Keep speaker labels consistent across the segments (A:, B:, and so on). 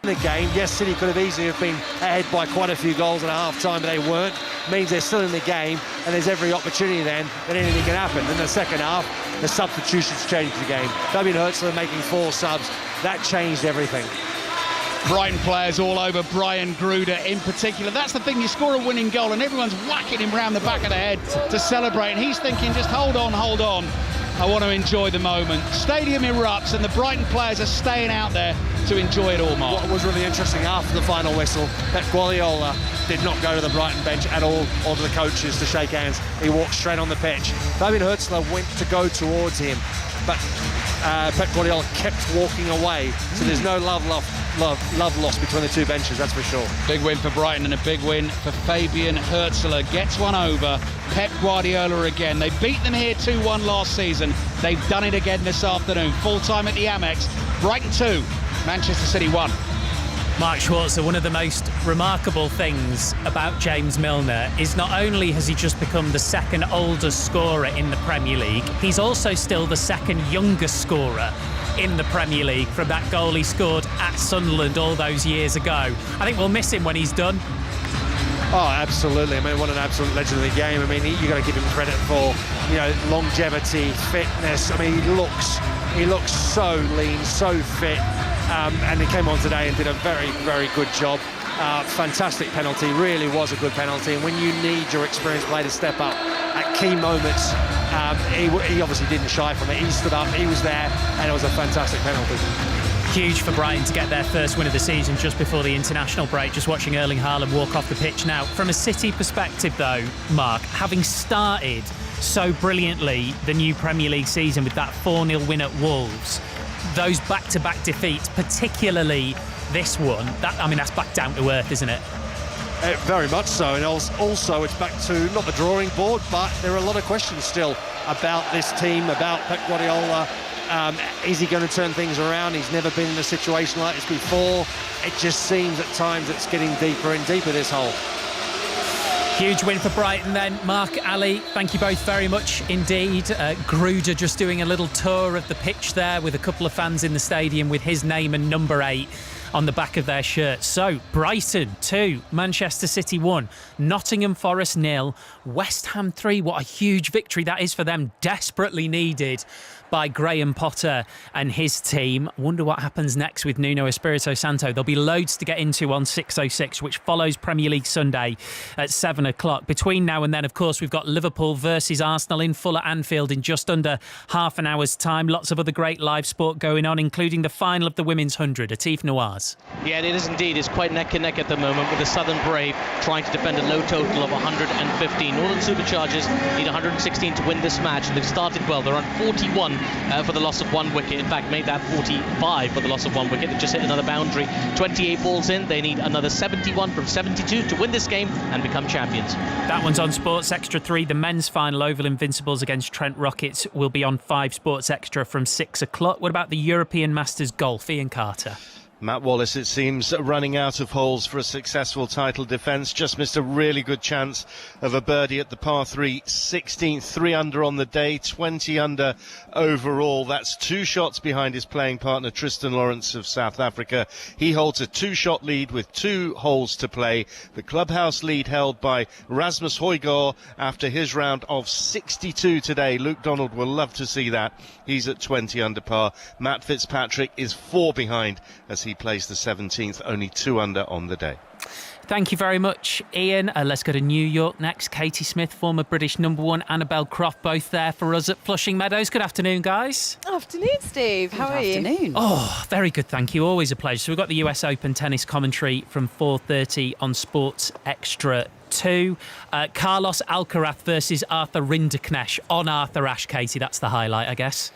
A: the game. Yes, City could have easily have been ahead by quite a few goals at half-time, but they weren't. Means they're still in the game, and there's every opportunity then that anything can happen. In the second half, the substitutions changed the game. Fabian Hürzeler making 4 subs, that changed everything.
B: Brighton players all over Brian Gruder in particular. That's the thing, you score a winning goal and everyone's whacking him round the back of the head to celebrate, and he's thinking, just hold on, I want to enjoy the moment. Stadium erupts and the Brighton players are staying out there to enjoy it all, Mark.
A: What was really interesting after the final whistle, Pep Guardiola did not go to the Brighton bench at all, or to the coaches to shake hands. He walked straight on the pitch. Fabian Hürzeler went to go towards him, but Pep Guardiola kept walking away, so there's no love lost between the two benches, that's for sure.
B: Big win for Brighton and a big win for Fabian Hürzeler. Gets one over Pep Guardiola again. They beat them here 2-1 last season. They've done it again this afternoon. Full time at the Amex. Brighton 2, Manchester City 1.
C: Mark Schwarzer, one of the most remarkable things about James Milner is not only has he just become the second oldest scorer in the Premier League, he's also still the second youngest scorer in the Premier League from that goal he scored at Sunderland all those years ago. I think we'll miss him when he's done.
A: Oh, absolutely. I mean, what an absolute legend of the game. I mean, you got to give him credit for, longevity, fitness. I mean, he looks so lean, so fit. And he came on today and did a very, very good job. Fantastic penalty, really was a good penalty. And when you need your experienced player to step up at key moments, he obviously didn't shy from it. He stood up, he was there, and it was a fantastic penalty.
C: Huge for Brighton to get their first win of the season just before the international break. Just watching Erling Haaland walk off the pitch now. From a City perspective, though, Mark, having started so brilliantly the new Premier League season with that 4-0 win at Wolves, those back-to-back defeats, particularly this one, that's back down to earth, isn't it?
A: Very much so, and also it's back to not the drawing board, but there are a lot of questions still about this team, about Pep Guardiola. Is he going to turn things around? He's never been in a situation like this before. It just seems at times it's getting deeper and deeper, this hole.
C: Huge win for Brighton then. Mark, Ali, thank you both very much indeed. Gruder just doing a little tour of the pitch there with a couple of fans in the stadium with his name and number 8 on the back of their shirts. So, Brighton 2, Manchester City 1, Nottingham Forest 0, West Ham 3. What a huge victory that is for them, desperately needed by Graham Potter and his team. Wonder what happens next with Nuno Espirito Santo. There'll be loads to get into on 606, which follows Premier League Sunday at 7 o'clock. Between now and then, of course, we've got Liverpool versus Arsenal in full at Anfield in just under half an hour's time. Lots of other great live sport going on, including the final of the Women's 100, Atif Nawaz.
D: Yeah, it is indeed. It's quite neck and neck at the moment, with the Southern Brave trying to defend a low total of 115. Northern Superchargers need 116 to win this match, and they've started well. They're on 41 for the loss of 1 wicket. In fact, made that 45 for the loss of 1 wicket. They've just hit another boundary. 28 balls in. They need another 71 from 72 to win this game and become champions.
C: That one's on Sports Extra 3. The men's final, Oval Invincibles against Trent Rockets, will be on 5 Sports Extra from 6 o'clock. What about the European Masters Golf? Ian Carter.
E: Matt Wallace, it seems, running out of holes for a successful title defence. Just missed a really good chance of a birdie at the par 3, 16th, 3 under on the day, 20 under overall. That's 2 shots behind his playing partner Tristan Lawrence of South Africa. He holds a 2-shot lead with 2 holes to play. The clubhouse lead held by Rasmus Højgaard after his round of 62 today. Luke Donald will love to see that. He's at 20 under par. Matt Fitzpatrick is 4 behind as he plays the 17th, only 2 under on the day.
C: Thank you very much, Ian. Let's go to New York next. Katie Smith, former British number 1, Annabelle Croft, both there for us at Flushing Meadows. Good afternoon, guys.
F: Afternoon, Steve. How are you?
G: Afternoon.
C: Oh, very good, thank you. Always a pleasure. So we've got the US Open tennis commentary from 4:30 on Sports Extra 2. Carlos Alcaraz versus Arthur Rinderknecht on Arthur Ashe, Katie. That's the highlight, I guess.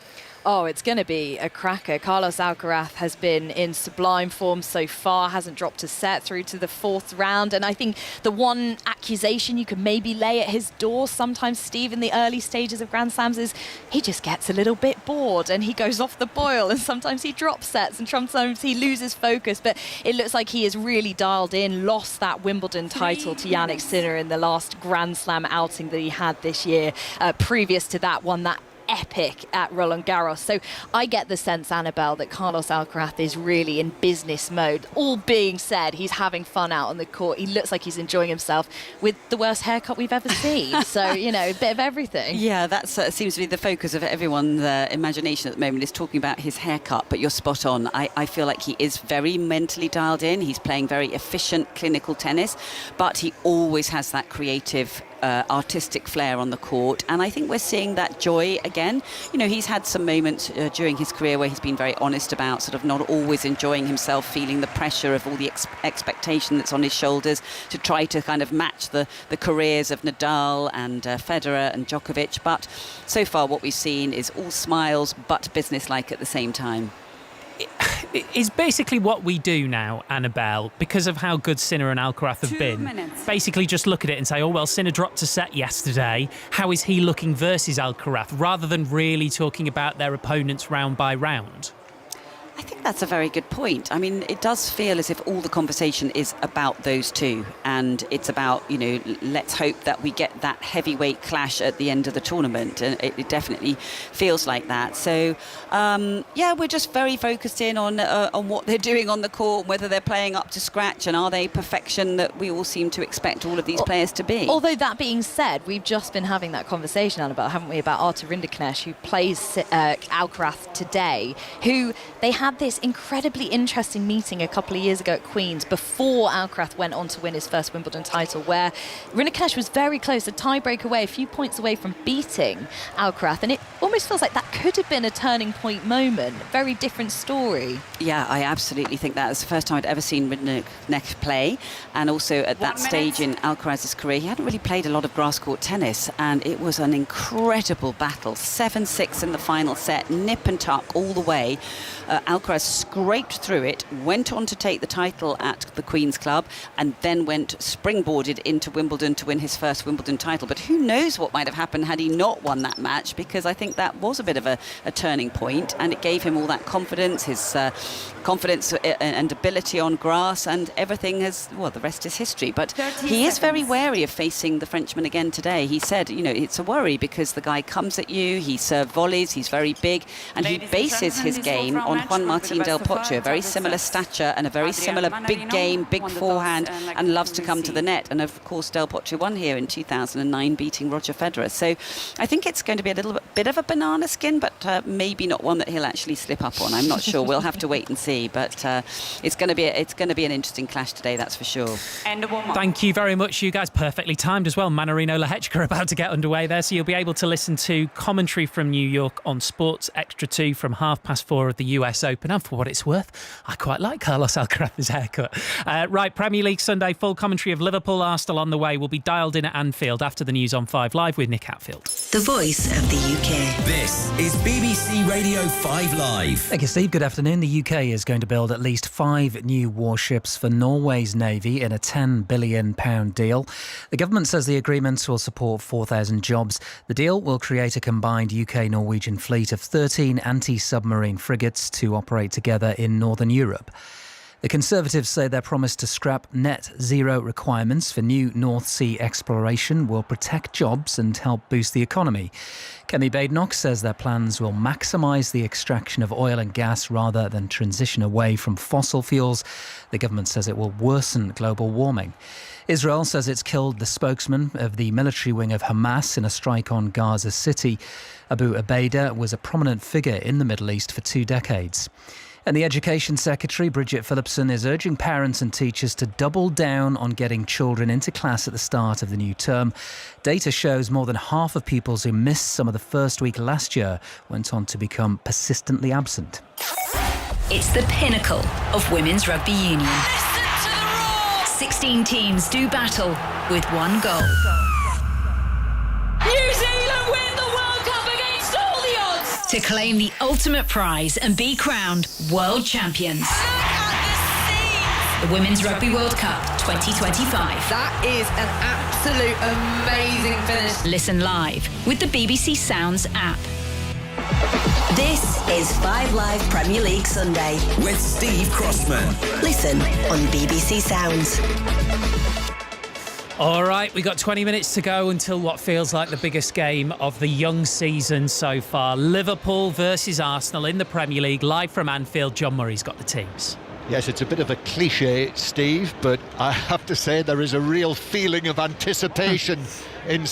F: Oh, it's going to be a cracker. Carlos Alcaraz has been in sublime form so far, hasn't dropped a set through to the 4th round. And I think the one accusation you could maybe lay at his door sometimes, Steve, in the early stages of Grand Slams is he just gets a little bit bored and he goes off the boil, and sometimes he drops sets and sometimes he loses focus. But it looks like he is really dialed in, lost that Wimbledon title to Jannik Sinner in the last Grand Slam outing that he had this year. Previous to that, won that epic at Roland Garros. So I get the sense, Annabelle, that Carlos Alcaraz is really in business mode. All being said, he's having fun out on the court. He looks like he's enjoying himself with the worst haircut we've ever seen. So, you know, a bit of everything.
G: Yeah, that seems to be the focus of everyone's imagination at the moment, is talking about his haircut, but you're spot on. I feel like he is very mentally dialed in. He's playing very efficient, clinical tennis, but he always has that creative artistic flair on the court, and I think we're seeing that joy again. You know, he's had some moments during his career where he's been very honest about sort of not always enjoying himself, feeling the pressure of all the expectation that's on his shoulders to try to kind of match the careers of Nadal and Federer and Djokovic, but so far what we've seen is all smiles but businesslike at the same time.
C: Is basically what we do now, Annabelle, because of how good Sinner and Alcaraz have been. Basically just look at it and say, oh, well, Sinner dropped a set yesterday. How is he looking versus Alcaraz? Rather than really talking about their opponents round by round.
G: I think that's a very good point. I mean, it does feel as if all the conversation is about those two, and it's about, you know, let's hope that we get that heavyweight clash at the end of the tournament, and it definitely feels like that. So, yeah, we're just very focused in on what they're doing on the court, whether they're playing up to scratch, and are they perfection that we all seem to expect all of these players to be.
F: Although that being said, we've just been having that conversation, Annabelle, haven't we, about Artur Rinderknecht, who plays Alcaraz today, who they had this incredibly interesting meeting a couple of years ago at Queen's before Alcaraz went on to win his first Wimbledon title, where Rinderknecht was very close, a tiebreak away, a few points away from beating Alcaraz, and it almost feels like that could have been a turning point moment. Very different story.
G: Yeah, I absolutely think that was the first time I'd ever seen Rinderknecht play, and also at that stage in Alcaraz's career, he hadn't really played a lot of grass court tennis, and it was an incredible battle. 7-6 in the final set, nip and tuck all the way. Alcaraz scraped through it, went on to take the title at the Queen's Club, and then went springboarded into Wimbledon to win his first Wimbledon title. But who knows what might have happened had he not won that match, because I think that was a bit of a turning point, and it gave him all that confidence, his confidence and ability on grass, and everything has, well, the rest is history. But he is very wary of facing the Frenchman again today. He said, you know, it's a worry because the guy comes at you, he serves volleys, he's very big, and he bases his game on Juan Martín del Potro, a very similar stature and a very similar big game, big forehand, and loves to come to the net. And of course, del Potro won here in 2009, beating Roger Federer. So I think it's going to be a little bit of a banana skin, but maybe not one that he'll actually slip up on. I'm not sure. We'll have to wait and see. But it's going to be an interesting clash today, that's for sure.
C: Thank you very much, you guys. Perfectly timed as well. Manarino Lehechka about to get underway there, so you'll be able to listen to commentary from New York on Sports Extra 2 from 4:30 of the US Open. And for what it's worth, I quite like Carlos Alcaraz's haircut. Right, Premier League Sunday, full commentary of Liverpool Arsenal on the way. We'll be dialed in at Anfield after the news on 5 Live with Nick Hatfield.
H: The voice of the UK.
I: This is BBC Radio 5 Live.
J: Thank you, Steve. Good afternoon. The UK is going to build at least 5 new warships for Norway's Navy in a £10 billion deal. The government says the agreements will support 4,000 jobs. The deal will create a combined UK-Norwegian fleet of 13 anti-submarine frigates to operate together in Northern Europe. The Conservatives say their promise to scrap net zero requirements for new North Sea exploration will protect jobs and help boost the economy. Kemi Badenoch says their plans will maximise the extraction of oil and gas rather than transition away from fossil fuels. The government says it will worsen global warming. Israel says it's killed the spokesman of the military wing of Hamas in a strike on Gaza City. Abu Ubaidah was a prominent figure in the Middle East for 2 decades. And the Education Secretary, Bridget Phillipson, is urging parents and teachers to double down on getting children into class at the start of the new term. Data shows more than half of pupils who missed some of the first week last year went on to become persistently absent.
H: It's the pinnacle of women's rugby union. Listen to the roar! 16 teams do battle with one goal.
K: New Zealand win the World Cup against all the odds!
H: To claim the ultimate prize and be crowned world champions.
K: Look at
H: the Women's Rugby World Cup 2025.
K: That is an absolute amazing finish.
H: Listen live with the BBC Sounds app.
L: This is 5 Live Premier League Sunday
I: with Steve Crossman.
L: Listen on BBC Sounds.
C: All right, we've got 20 minutes to go until what feels like the biggest game of the young season so far. Liverpool versus Arsenal in the Premier League, live from Anfield. John Murray's got the teams.
M: Yes, it's a bit of a cliche, Steve, but I have to say there is a real feeling of anticipation in